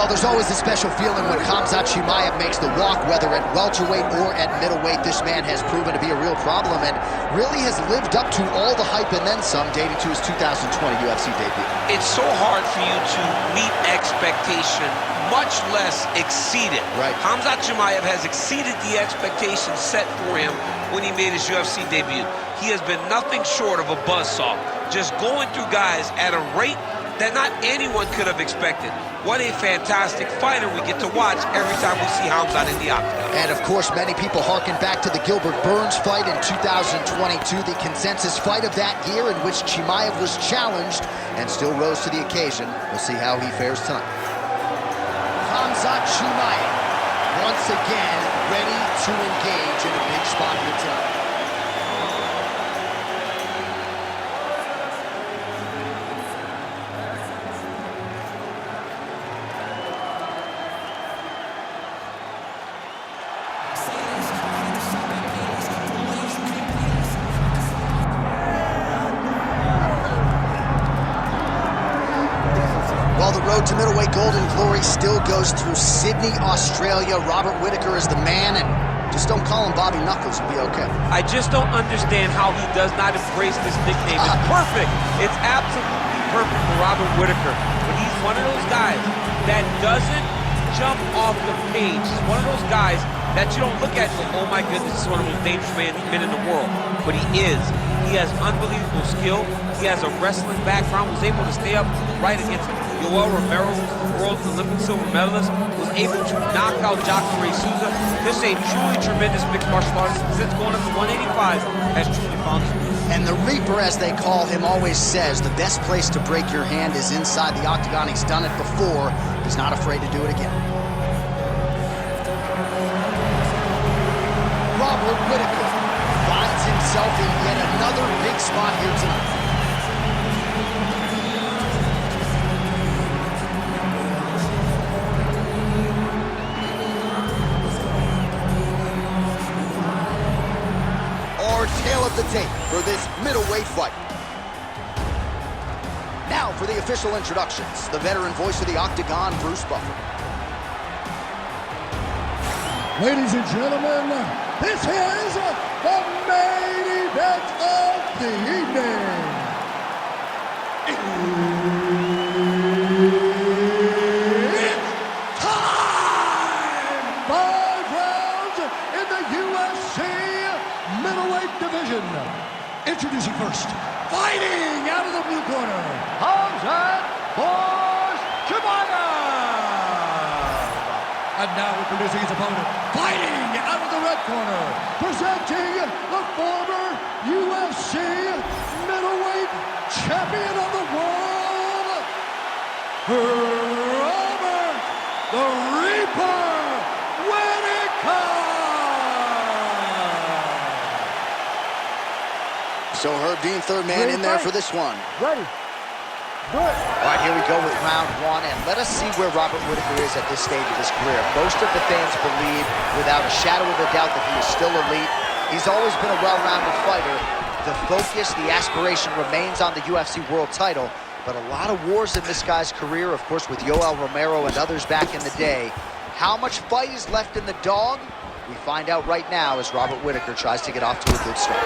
Well, there's always a special feeling when Khamzat Chimaev makes the walk, whether at welterweight or at middleweight. This man has proven to be a real problem and really has lived up to all the hype and then some, dating to his 2020 UFC debut. It's so hard for you to meet expectation, much less exceed it. Right. Khamzat Chimaev has exceeded the expectations set for him when he made his UFC debut. He has been nothing short of a buzzsaw, just going through guys at a rate that not anyone could have expected. What a fantastic fighter we get to watch every time we see Khamzat in the octagon. And of course, many people harken back to the Gilbert Burns fight in 2022, the consensus fight of that year in which Chimaev was challenged and still rose to the occasion. We'll see how he fares tonight. Khamzat Chimaev, once again, ready to engage in a big spot here tonight. Well, the road to middleweight golden glory still goes through Sydney, Australia. Robert Whittaker is the man, and just don't call him Bobby Knuckles, you'll be okay. I just don't understand how he does not embrace this nickname. It's perfect. It's absolutely perfect for Robert Whittaker. But he's one of those guys that doesn't jump off the page. He's one of those guys that you don't look at and go, oh my goodness, this is one of the most dangerous men in the world. But he is. He has unbelievable skill. He has a wrestling background, was able to stay up right against Yoel Romero, world Olympic silver medalist, was able to knock out Jacare Souza. This is a truly tremendous mixed martial artist. Since going up to 185, has truly found his roots. And the Reaper, as they call him, always says the best place to break your hand is inside the octagon. He's done it before. He's not afraid to do it again. Robert Whittaker finds himself in yet another big spot here tonight. Our tail of the tape for this middleweight fight. Now for the official introductions, the veteran voice of the octagon, Bruce Buffer. Ladies and gentlemen, this is the main event of the evening. It's time! 5 rounds in the UFC middleweight division. Introducing first, fighting out of the blue corner, Khamzat Chimaev. And now introducing his opponent, fighting out of the red corner, presenting the former UFC middleweight champion of the world, Robert the Reaper Whittaker. So Herb Dean, third man in there for this one. Ready. Do it. All right, here we go with round one, and let us see where Robert Whittaker is at this stage of his career. Most of the fans believe, without a shadow of a doubt, that he is still elite. He's always been a well-rounded fighter. The focus, the aspiration remains on the UFC world title, but a lot of wars in this guy's career, of course, with Yoel Romero and others back in the day. How much fight is left in the dog? We find out right now as Robert Whittaker tries to get off to a good start.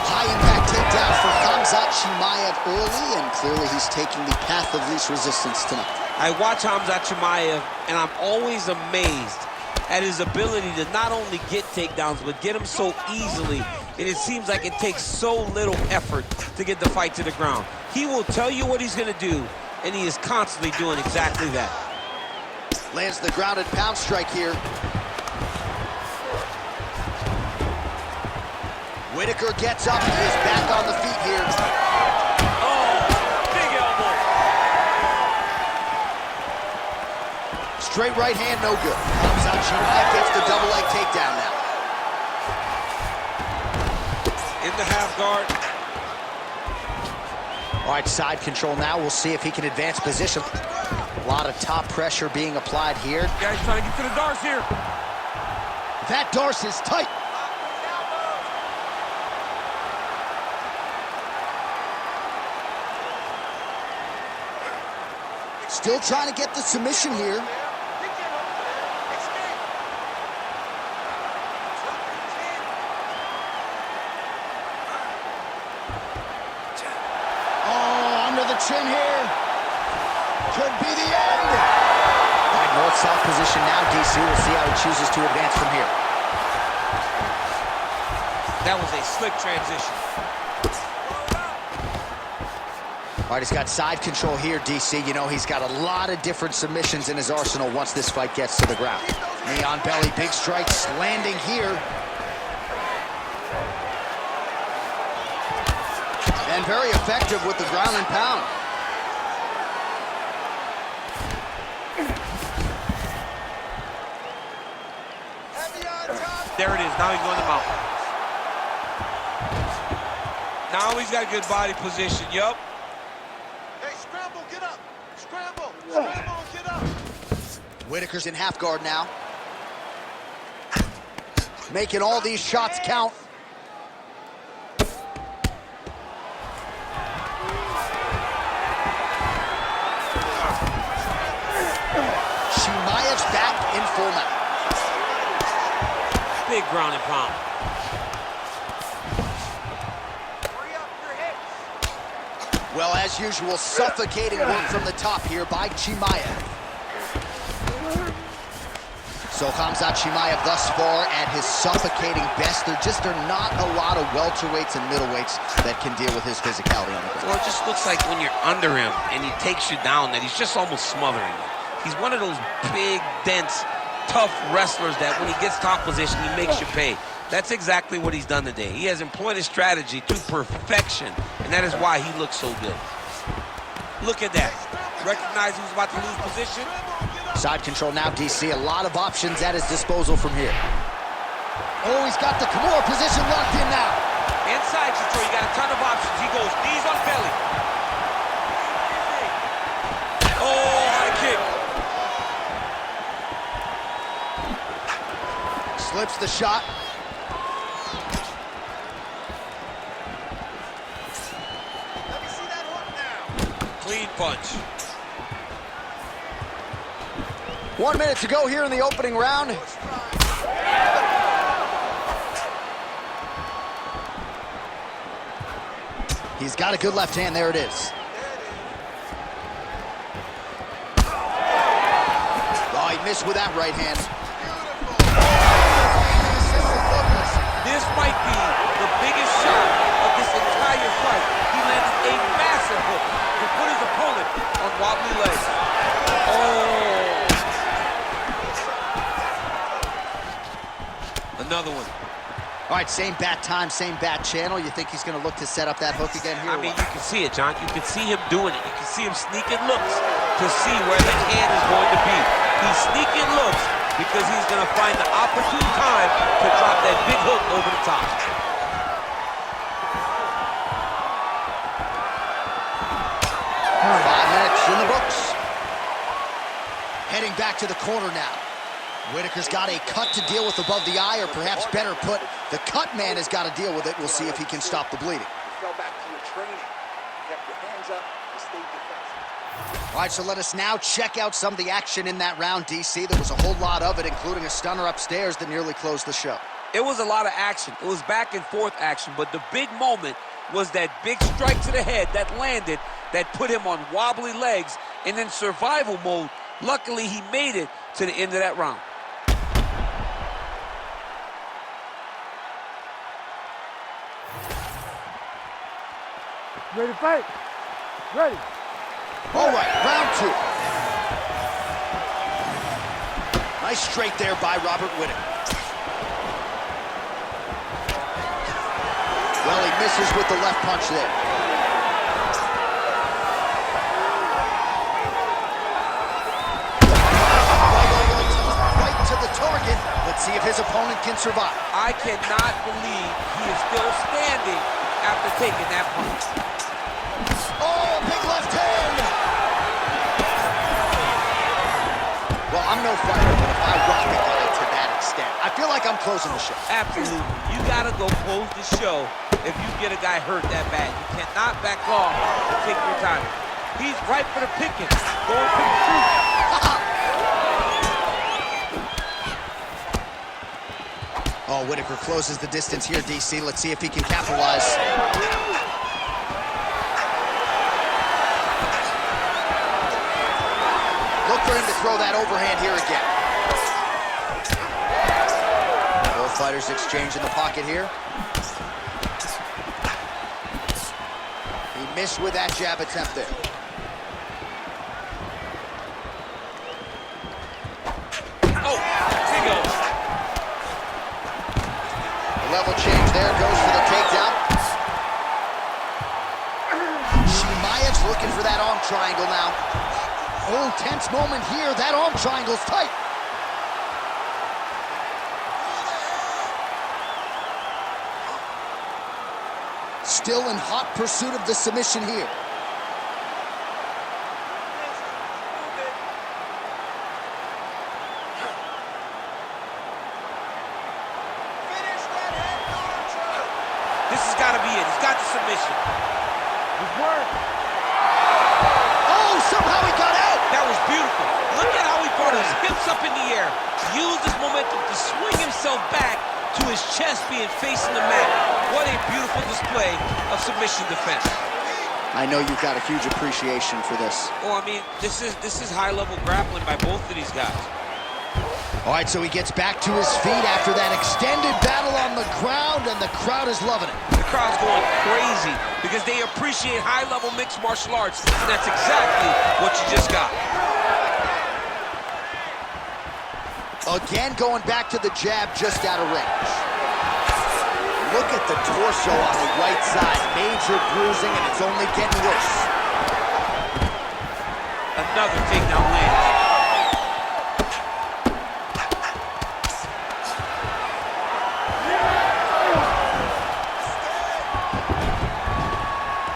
High-impact takedown for Khamzat Chimaev early, and clearly he's taking the path of least resistance tonight. I watch Khamzat Chimaev, and I'm always amazed at his ability to not only get takedowns, but get them so easily. And it seems like it takes so little effort to get the fight to the ground. He will tell you what he's going to do, and he is constantly doing exactly that. Lands the grounded pound strike here. Whittaker gets up, he is back on the feet here. Oh, big elbow. Straight right hand, no good. Khamzat Chimaev gets the double leg takedown now. In the half guard. All right, side control now. We'll see if he can advance position. A lot of top pressure being applied here. Guys trying to get to the darts here. That darce is tight. Still trying to get the submission here. Oh, under the chin here. Could be the end. All right, north-south position now, DC. We'll see how he chooses to advance from here. That was a slick transition. All right, he's got side control here, DC. You know, he's got a lot of different submissions in his arsenal once this fight gets to the ground. Knee on belly, big strikes landing here. And very effective with the ground and pound. There it is. Now he's going to mount. Now he's got a good body position. Yup. Hey, scramble, get up. Scramble, scramble, get up. Whittaker's in half guard now. Making all these shots count. Chimaev's back in full mount. Big ground and pound. Well, as usual, suffocating work from the top here by Chimaev. So Khamzat Chimaev thus far at his suffocating best. There just are not a lot of welterweights and middleweights that can deal with his physicality on the ground. Well, it just looks like when you're under him and he takes you down that he's just almost smothering you. He's one of those big, dense, tough wrestlers that when he gets top position, he makes you pay. That's exactly what he's done today. He has employed his strategy to perfection, and that is why he looks so good. Look at that. Recognize who's about to lose position. Side control now, DC. A lot of options at his disposal from here. Oh, he's got the Kimura position locked in now. Inside control, you got a ton of options. He goes knees on belly. Oh, high kick. Slips the shot. Let me see that hook now. Clean punch. 1 minute to go here in the opening round. He's got a good left hand. There it is. Oh, he missed with that right hand. This might be the biggest shot of this entire fight. He landed a massive hook to put his opponent on wobbly legs. Oh. Another one. All right, same bat time, same bat channel. You think he's going to look to set up that hook again here? I mean, you can see it, John. You can see him doing it. You can see him sneaking looks to see where the hand is going to be. He's sneaking looks because he's going to find the opportune time to drop that big hook over the top. 5 minutes in the books. Heading back to the corner now. Whittaker's got a cut to deal with above the eye, or perhaps better put, the cut man has got to deal with it. We'll see if he can stop the bleeding. You fell back to your training. You kept your hands up. You stayed defensive. All right, so let us now check out some of the action in that round, DC. There was a whole lot of it, including a stunner upstairs that nearly closed the show. It was a lot of action. It was back and forth action, but the big moment was that big strike to the head that landed, that put him on wobbly legs, and in survival mode, luckily he made it to the end of that round. Ready to fight? Ready. All right, round two. Nice straight there by Robert Whittaker. Well, he misses with the left punch there. Right to the target. Let's see if his opponent can survive. I cannot believe he is still standing after taking that punch. Oh, big left hand! Well, I'm no fighter, but if I rock a guy to that extent, I feel like I'm closing the show. Absolutely. You gotta go close the show if you get a guy hurt that bad. You cannot back off and take your time. He's ripe for the picking. Going for the truth. Oh, Whittaker closes the distance here, DC. Let's see if he can capitalize. Look for him to throw that overhand here again. Both fighters exchange in the pocket here. He missed with that jab attempt there. Oh, here he goes. Level change there, goes for the takedown. Chimaev's looking for that arm triangle now. Oh, tense moment here. That arm triangle's tight. Still in hot pursuit of the submission here. This has got to be it. He's got the submission. Good work. Oh, somehow he got out. That was beautiful. Look at how he brought his hips up in the air. Used this momentum to swing himself back to his chest being facing the mat. What a beautiful display of submission defense. I know you've got a huge appreciation for this. Oh, I mean, this is high-level grappling by both of these guys. All right, so he gets back to his feet after that extended battle on the ground, and the crowd is loving it. The crowd's going crazy because they appreciate high-level mixed martial arts, and that's exactly what you just got. Again, going back to the jab just out of range. Look at the torso on the right side. Major bruising, and it's only getting worse. Another takedown land.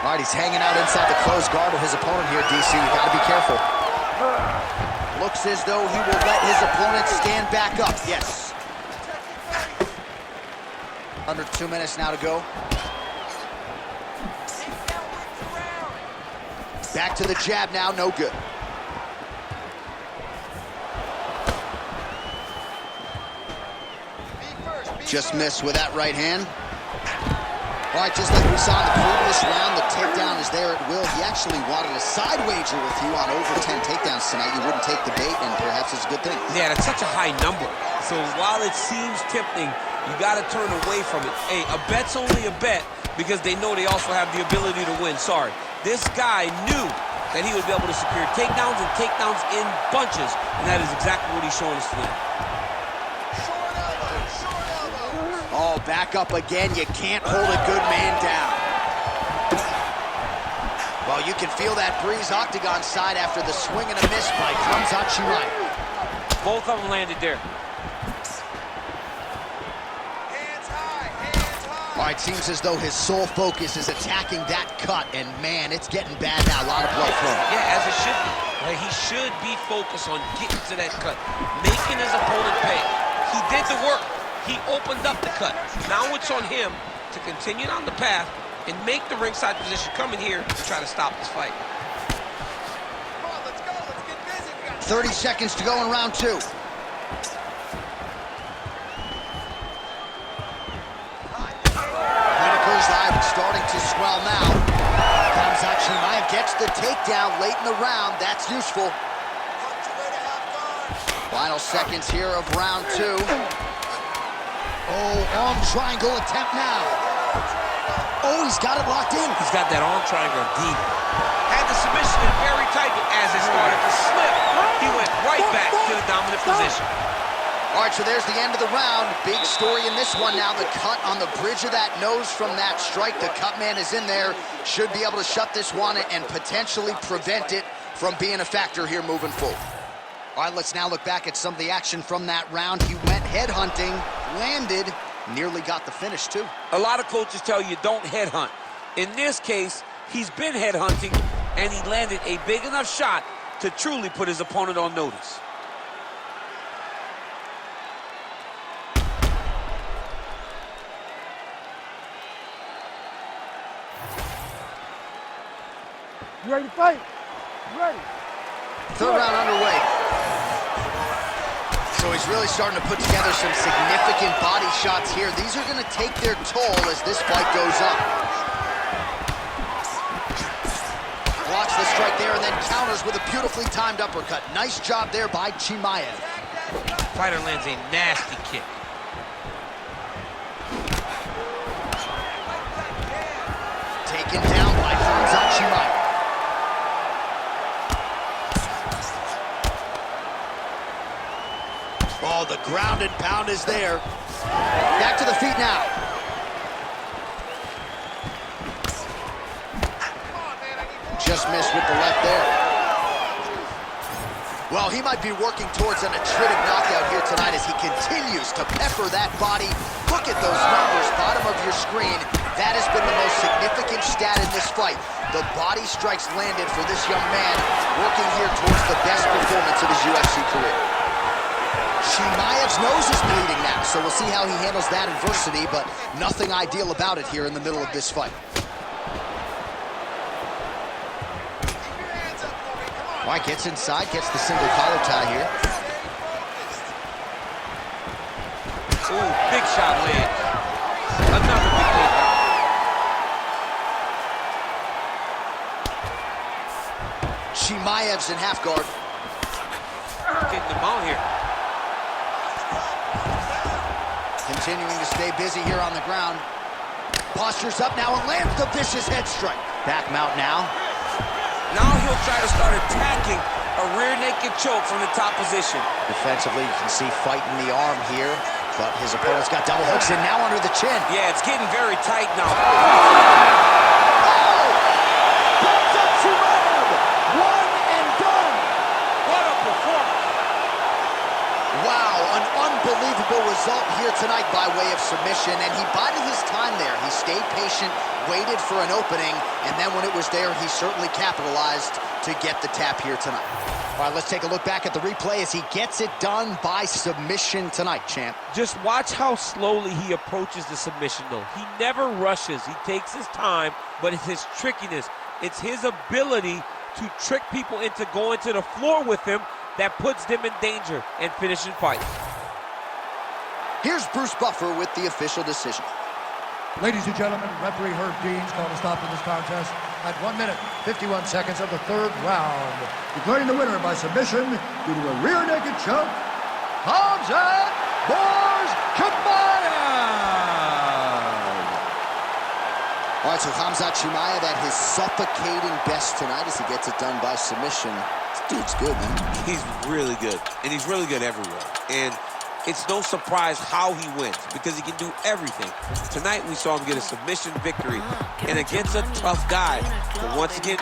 All right, he's hanging out inside the closed guard of his opponent here, DC. You gotta be careful. Looks as though he will let his opponent stand back up. Yes. Under 2 minutes now to go. Back to the jab now, no good. Just missed with that right hand. All right, just like we saw in the previous round, the takedown is there at will. He actually wanted a side wager with you on over 10 takedowns tonight. You wouldn't take the bait, and perhaps it's a good thing. Yeah, that's such a high number. So while it seems tempting, you got to turn away from it. Hey, a bet's only a bet because they know they also have the ability to win. Sorry. This guy knew that he would be able to secure takedowns and takedowns in bunches, and that is exactly what he's showing us tonight. Oh, back up again. You can't hold a good man down. Well, you can feel that breeze octagon side after the swing and a miss by Khamzat Chimaev. Both of them landed there. Hands high, hands high. All right, seems as though his sole focus is attacking that cut, and man, it's getting bad now. A lot of blood flowing. Yeah, as it should be. Like, he should be focused on getting to that cut, making his opponent pay. He did the work. He opened up the cut. Now it's on him to continue down the path and make the ringside position, come in here and try to stop this fight. Come on, let's go. Let's get busy. We got 30 seconds to go in round 2. Whittaker's eye starting to swell now. Khamzat Chimaev gets the takedown late in the round. That's useful. punch away to half guard. Final seconds here of round 2. Oh, arm triangle attempt now. Oh, he's got it locked in. He's got that arm triangle deep. Had the submission in very tight, but as it started to slip, he went right back to the dominant position. All right, so there's the end of the round. Big story in this one now. The cut on the bridge of that nose from that strike. The cut man is in there. Should be able to shut this one and potentially prevent it from being a factor here moving forward. All right, let's now look back at some of the action from that round. He went headhunting, landed, nearly got the finish too. A lot of coaches tell you don't headhunt. In this case, he's been headhunting, and he landed a big enough shot to truly put his opponent on notice. You ready to fight? Third round underway. So he's really starting to put together some significant body shots here. These are going to take their toll as this fight goes up. Watch the strike there and then counters with a beautifully timed uppercut. Nice job there by Chimaev. Fighter lands a nasty kick. Taken down by Khamzat Chimaev. Oh, the ground and pound is there. Back to the feet now. Just missed with the left there. Well, he might be working towards an attritive knockout here tonight as he continues to pepper that body. Look at those numbers, bottom of your screen. That has been the most significant stat in this fight. The body strikes landed for this young man, working here towards the best performance of his UFC career. Chimaev's nose is bleeding now, so we'll see how he handles that adversity, but nothing ideal about it here in the middle of this fight. All right, gets inside, gets the single collar tie here. Ooh, big shot land. Another big takedown. Chimaev's in half guard. Getting the mount here. Continuing to stay busy here on the ground. Postures up now and lands the vicious head strike. Back mount now. Now he'll try to start attacking a rear naked choke from the top position. Defensively, you can see fighting the arm here, but his opponent's got double hooks in now under the chin. Yeah, it's getting very tight now. Khamzat Chimaev, one and done. What a performance. Wow, an unbelievable result here tonight by way of submission, and he bided his time there. He stayed patient, waited for an opening, and then when it was there, he certainly capitalized to get the tap here tonight. All right, let's take a look back at the replay as he gets it done by submission tonight, champ. Just watch how slowly he approaches the submission, though. He never rushes. He takes his time, but it's his trickiness. It's his ability to trick people into going to the floor with him that puts them in danger and finishing fights. Here's Bruce Buffer with the official decision. Ladies and gentlemen, referee Herb Dean's called a stop to this contest at 1 minute, 51 seconds of the third round. Declaring the winner by submission due to a rear naked choke, Khamzat Chimaev. All right, so Khamzat Chimaev at his suffocating best tonight as he gets it done by submission. This dude's good, man. He's really good, and he's really good everywhere. And it's no surprise how he wins, because he can do everything. Tonight, we saw him get a submission victory, and against a tough guy. But once again,